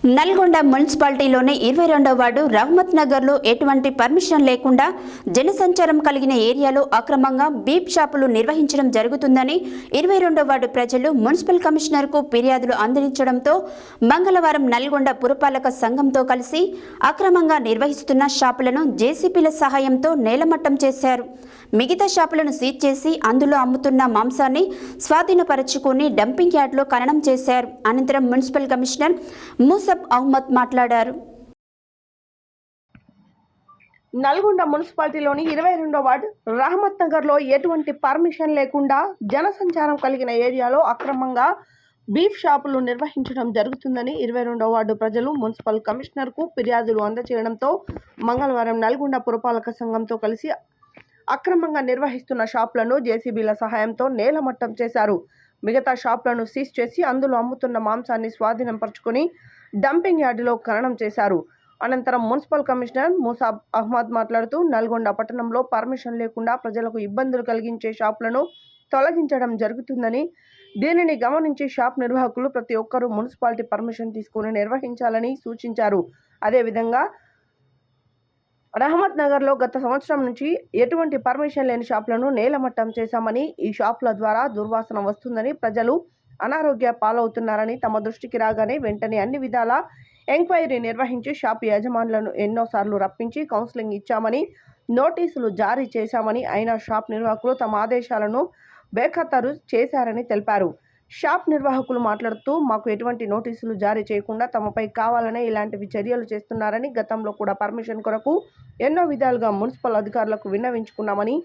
Nalgonda మున్సిపాలిటీలోని 22వ ward Rahmat నగర్లో ఎటువంటి permission లేకుండా జనసంచారం కలిగిన ఏరియాలో అక్రమంగా బీప్ షాపులు నిర్వహించడం జరుగుతుందని 22వ వార్డు ప్రజలు మున్సిపల్ కమిషనర్కు ఫిర్యాదులు అందించడంతో మంగళవారం నల్గొండ పురపాలక సంఘంతో కలిసి అక్రమంగా నిర్వహిస్తున్న షాపులను జేసీబీల సహాయంతో నేలమట్టం చేశారు. మిగతా షాపులను సీజ్ చేసి అందులో అమ్ముతున్న మాంసాన్ని స్వాధీనపరచుకుని డంపింగ్ యార్డ్లో ఖననం చేశారు. అనంతరం మున్సిపల్ కమిషనర్ మూసఫ్ అహ్మద్ మాట్లాడారు. నల్గొండ మున్సిపాలిటీలోని 22వ వార్డు రహమత్ నగర్లో ఎటువంటి పర్మిషన్ లేకుండా జనసంచారం కలిగిన ఏరియాలో అక్రమంగా బీఫ్ షాపులు నిర్వహించడం జరుగుతుందని 22వ వార్డు ప్రజలు మున్సిపల్ కమిషనర్కు ఫిర్యాదులు అందజేయడంతో మంగళవారం నల్గొండ పురపాలక సంఘంతో కలిసి అక్రమంగా నిర్వహిస్తున్న షాపులను జేసీబీల సహాయంతో నేలమట్టం చేశారు. మిగతా షాపులను సీజ్ చేసి అందులో అమ్ముతున్న మాంసాన్ని స్వాధీనపరుచుకుని డంపింగ్ యార్డులో ఖననం చేశారు. అనంతరం మున్సిపల్ కమిషనర్ మూసఫ్ అహ్మద్ మాట్లాడుతూ నల్గొండ పట్టణంలో పర్మిషన్ లేకుండా ప్రజలకు ఇబ్బందులు కలిగించే షాపులను తొలగించడం జరుగుతుందని, దీనిని గమనించి షాప్ నిర్వాహకులు ప్రతి ఒక్కరూ మున్సిపాలిటీ పర్మిషన్ తీసుకుని నిర్వహించాలని సూచించారు. అదేవిధంగా రహమత్ నగర్లో గత సంవత్సరం నుంచి ఎటువంటి పర్మిషన్ లేని షాపులను నేలమట్టం చేశామని, ఈ షాపుల ద్వారా దుర్వాసన వస్తుందని, ప్రజలు అనారోగ్య పాలవుతున్నారని తమ దృష్టికి రాగానే వెంటనే అన్ని విధాల ఎంక్వైరీ నిర్వహించి షాపు యజమానులను ఎన్నోసార్లు రప్పించి కౌన్సిలింగ్ ఇచ్చామని, నోటీసులు జారీ చేశామని, అయినా షాప్ నిర్వాహకులు తమ ఆదేశాలను బేఖాతరు చేశారని తెలిపారు. షాప్ నిర్వాహకులు మాట్లాడుతూ మాకు ఎటువంటి నోటీసులు జారీ చేయకుండా తమపై కావాలనే ఇలాంటివి చర్యలు చేస్తున్నారని, గతంలో కూడా పర్మిషన్ కొరకు ఎన్నో విధాలుగా మున్సిపల్ అధికారులకు విన్నవించుకున్నామని,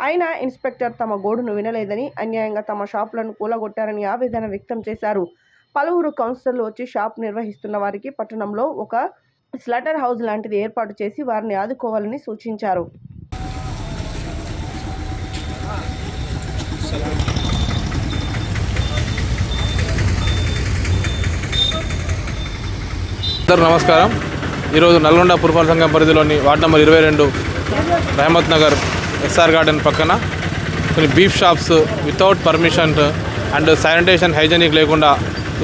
అయినా ఇన్స్పెక్టర్ తమ గోడును వినలేదని, అన్యాయంగా తమ షాపులను కూలగొట్టారని ఆవేదన వ్యక్తం చేశారు. పలువురు కౌన్సిలర్లు వచ్చి షాప్ నిర్వహిస్తున్న వారికి పట్టణంలో ఒక స్లాటర్ హౌస్ లాంటిది ఏర్పాటు చేసి వారిని ఆదుకోవాలని సూచించారు. నమస్కారం. ఈరోజు నల్గొండ పురపాలక సంఘం పరిధిలోని ward number 22 Rahmat Nagar SR garden పక్కన కొన్ని beef shops without permission and sanitation hygienic లేకుండా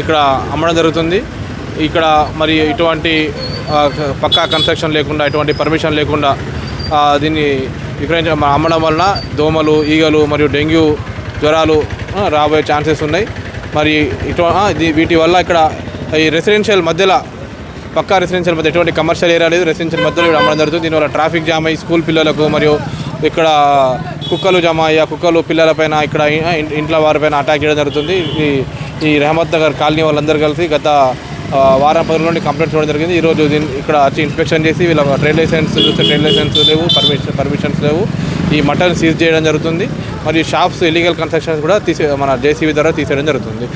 ఇక్కడ అమ్మడం జరుగుతుంది. ఇక్కడ మరి ఇటువంటి పక్కా కన్స్ట్రక్షన్ లేకుండా, ఎటువంటి పర్మిషన్ లేకుండా దీన్ని అమ్మడం వలన దోమలు, ఈగలు మరియు డెంగ్యూ జ్వరాలు రాబోయే ఛాన్సెస్ ఉన్నాయి. మరి వీటి వల్ల ఇక్కడ ఈ రెసిడెన్షియల్ మధ్యలో పక్కా రెసిడెన్షియల్ మధ్య ఎటువంటి కమర్షియల్ ఏరియా లేదు, రెసిడెన్షియల్ మధ్యలో ఇక్కడ అమ్మడం జరుగుతుంది. దీనివల్ల ట్రాఫిక్ జామ్ అయ్యి స్కూల్ పిల్లలకు మరియు ఇక్కడ కుక్కలు జమ అయ్యి కుక్కలు పిల్లలపైన ఇక్కడ ఇంట్లో వారిపైన అటాక్ చేయడం జరుగుతుంది. ఈ రహమత్ నగర్ కాలనీ వాళ్ళందరూ కలిసి గత వారం 10 రోజుల నుండి కంప్లైంట్ చేయడం జరిగింది. ఈరోజు ఇక్కడ వచ్చి ఇన్స్పెక్షన్ చేసి వీళ్ళ ట్రేడ్ లైసెన్స్ చూస్తే ట్రేడ్ లైసెన్స్ లేవు, పర్మిషన్స్ లేవు. ఈ మటన్ సీజ్ చేయడం జరుగుతుంది. మరియు షాప్స్ ఇల్లీగల్ కన్స్ట్రక్షన్స్ కూడా మన జేసీబీ ద్వారా తీసేయడం జరుగుతుంది.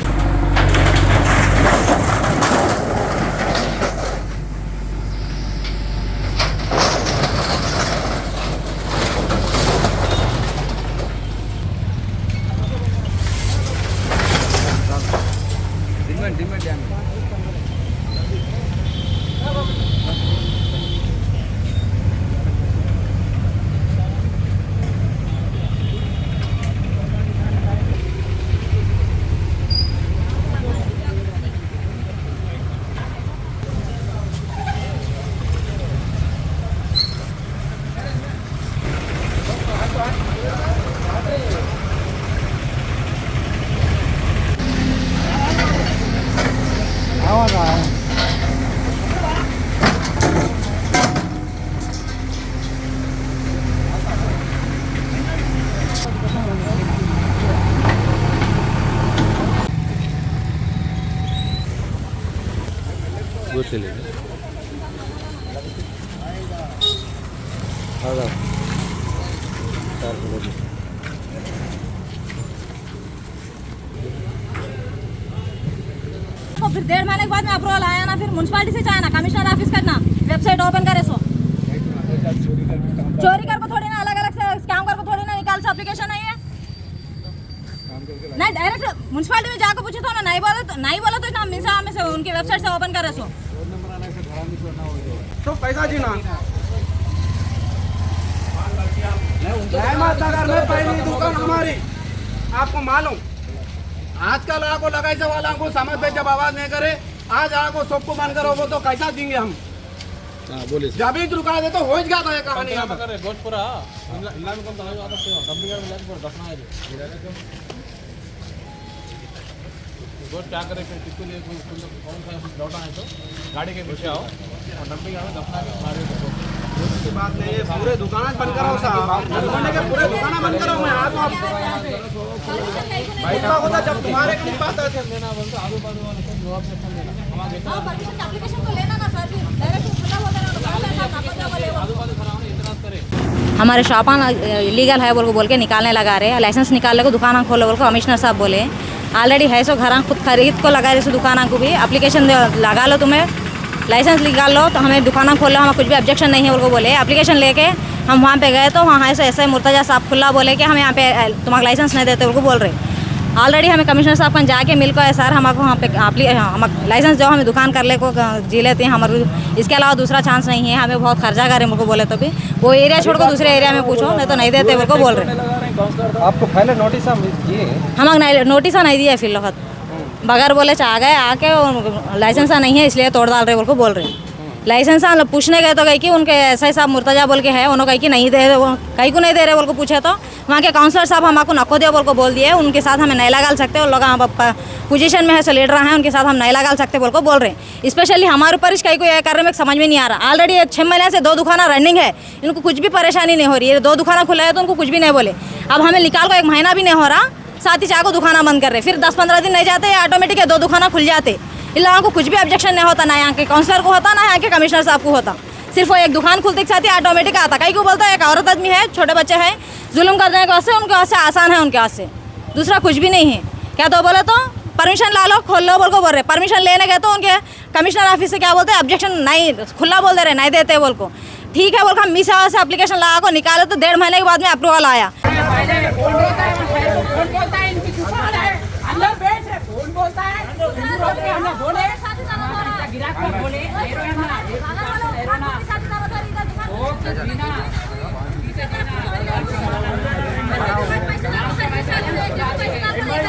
फिर 1.5 महीने के बाद में अप्रूवल आया ना, फिर म्यूनसिपालिटी से चाहे ना कमिश्नर ऑफिस करना वेबसाइट ओपन करे सो चोरी कर को थोड़ी ना अलग अलग से स्कैम कर को थोड़ी ना निकाल से एप्लीकेशन नहीं है, नहीं डायरेक्ट म्यूनसिपालिटी में जाकर पूछे तो ना, नहीं बोला तो ना में से उनकी वेबसाइट से ओपन करे सो तो पैसा जी ना पहली दुकान हमारी आपको मालूम आजकल आपको लगाई से वाला को समझ पे जब आवाज नहीं करे आज आपको सबको मन करो वो तो कैसा देंगे हम। बोलिए जब भी रुका दे तो हो ही जाता है कहानी यहाँ पर। गोशपुरा इल्ला में कम तो आता है डब्बी में लेके दफना है गोश क्या करे फिर किसको लिए कौन सा लौटा है तो गाड़ी के पीछे आओ और डब्बी में दफना के मारे की बात नहीं है, पूरे दुकान बंद कराओ साहब, दुकान के पूरे दुकान बंद कराओ। मैं आ तो आप भाई का होता जब तुम्हारे के पास आते देना बोलते आजू बाजू वाले को जवाब सेक्शन देना हमारे परमिशन का एप्लीकेशन तो लेना ना सर, फिर डायरेक्ट खुला होता है ना आजू बाजू खड़ा होने इतना करे। हमारे शॉपान इलीगल है बोल के निकालने लगा रहे, लाइसेंस निकालने को दुकान खोलो बोल को कमिश्नर साहब बोले। ऑलरेडी है सो घर खुद खरीद को लगा रहे सो दुकान को भी एप्लीकेशन लगा लो, तुम्हें लाइसेंस निकाल लो तो हमें दुकान खोल लो, हमें कुछ भी ऑब्जेक्शन नहीं है बोल को बोले। एप्लीकेशन लेके हम वहाँ पे गए तो वहाँ ऐसे मुर्तजा साहब खुला बोले कि हम यहाँ पे तुम्हारा लाइसेंस नहीं देते बोल को बोल रहे। ऑलरेडी हमें कमिश्नर साहब का जाके मिल को सर हमको वहाँ पे हम लाइसेंस जो हमें दुकान कर ले को जी लेते हैं, हमारे इसके अलावा दूसरा चांस नहीं है, हमें बहुत खर्चा करें मुझको बोले तो भी वो एरिया छोड़ को दूसरे एरिया में पूछो नहीं तो नहीं देते बोल को बोल रहे। आपको पहले नोटिस दिए? हम नोटिस नहीं दिया फिर लोग बगैर बोले आ गए आके लाइसेंस नहीं है इसलिए तोड़ डाल रहे बोल को बोल रहे हैं। लाइसेंस पूछने गए तो कहीं कि उनके ऐसा ही साहब मुर्तजा बोल के है, उन्होंने कहीं कि नहीं दे रहे, कहीं को नहीं दे रहे बोल को पूछे तो वहाँ के काउंसलर साहब हमको नको दिया बोल को बोल दिए, उनके साथ हमें नहीं लगा सकते, और लोग हम पोजीशन में है सो लीडर हैं उनके साथ हम नहीं लगा सकते बोल को बोल रहे हैं। स्पेशली हमारे ऊपर इस कहीं को यह करने में समझ में नहीं आ रहा। ऑलरेडी 6 महीने से 2 दुकाना रनिंग है, इनको कुछ भी परेशानी नहीं हो रही है। 2 दुकाना खुला है तो उनको कुछ भी नहीं बोले। अब हमें निकाल को 1 महीना भी नहीं हो रहा, साथ ही 4 को दुकाना बंद कर रहे, फिर 10-15 दिन नहीं जाते ऑटोमेटिक 2 दुकाना खुल जाते। इन लोगों को कुछ भी ऑब्जेक्शन नहीं होता, ना यहाँ के काउंसलर को होता ना यहाँ के कमिश्नर साहब को होता, सिर्फ वो 1 दुकान खुलते के साथ ही ऑटोमेटिक आता। कहीं को बोलता है एक औरत आदमी है, छोटे बच्चे हैं, जुल्म करने के वास्ते उनके वास्ते आसान है, उनके वास्ते दूसरा कुछ भी नहीं है। क्या तो बोले तो परमिशन ला लो खोल लो बोल को बोल रहे, परमिशन लेने गए तो उनके कमिश्नर ऑफिस से क्या बोलते हैं ऑब्जेक्शन नहीं, खुला बोल दे रहे नहीं देते बोल को। ठीक है बोल को हम मिस से एप्लीकेशन लगा को निकाले तो 1.5 महीने के बाद में अप्रूवल आया। बोले